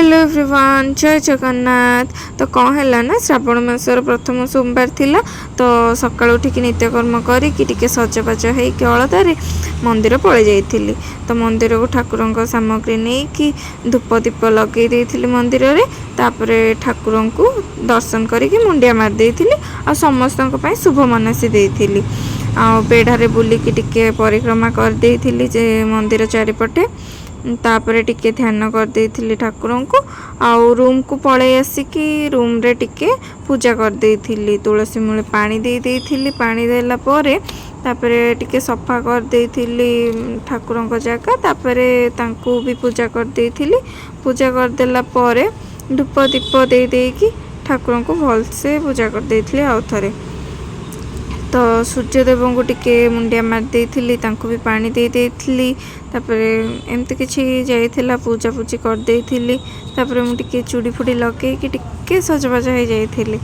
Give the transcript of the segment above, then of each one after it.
Hello everyone, जय जगन्नाथ। तो कौन है ना, श्रावण मासर प्रथम सोमवार थिला। तो सकाल उठिक नित्यकर्म करिके सजबाज होइके अलतारे मंदिर पळै जाइथिली। तो मंदिर को ठाकुर सामग्री नहीं कि धूप दीप लगे देइथिली मंदिर रे। तापरे ठाकुर को दर्शन करिके मुंडिया मार देइथिली आ समस्तक पई शुभ मनसी देइथिली। आ बेढ़ारे बुलिकी टिके परिक्रमा कर देइथिली जे मंदिर चारिपटे। तापरे टिके ध्यान कर देइथिली ठाकुर को। आउ रूम को पळै आसिकी रूम रे टिके पूजा कर देइथिली। तुलसी मूले पानी दे देइथिली। पानी देला परे तापरे टिके सफा कर देइथिली ठाकुर को जगह। तापरे तांको भी पूजा कर देइथिली। पूजा कर देला परे धूप दीप दे देइकी ठाकुर को भल से पूजा कर देइथिली। आउ थरे तो सूर्यदेव को टिके मुंडिया मार देइथिली, तांको भी पानी दे देइथिली। तापरे एमती किछि जाइथिला पूजा पूजी कर देइथिली। तापरे मु टिके चूड़ी फुड़ी लगे कि टिके सजबाज हो जाइथिली।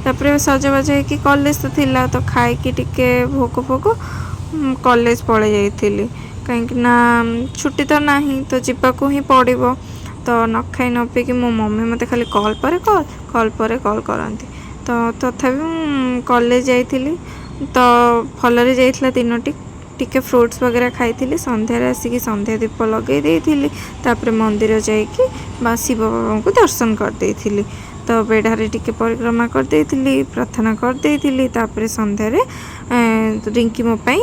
तापरे सजबाज हो कि कॉलेज तो थिला, तो खाई कि टिके भोग भोग कॉलेज पळै जाइथिली। काहेकि ना छुट्टी तो नाही, तो जिबाको ही पड़िबो। तो न खाई न पीकि मो मम्मी मते खाली कॉल पर कॉल करंती। तो तथापि कॉलेज जाइथिली। तो भलरे जाइथिला दिनटी। टिके फ्रूट्स वगैरह खाई संध्यारे आसिकी संध्या दीप लगे देइथिली। तापरे मंदिर जाइकी बा शिव बाबा को दर्शन कर देइथिली। तो बेढ़ारे टिके परिक्रमा कर देइथिली, प्रार्थना कर देइथिली। तापरे संध्यारे रिंकी मो पई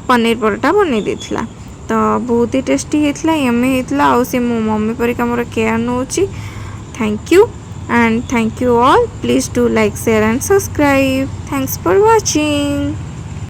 पनीर परोटा बनै देइथिला। तो बहुत ही टेस्टी हेतला, यम्मी हेतला। आउ से मो मम्मी परिका मोर केयर नोची। Thank you and thank you all. Please do like, share and subscribe. Thanks for watching.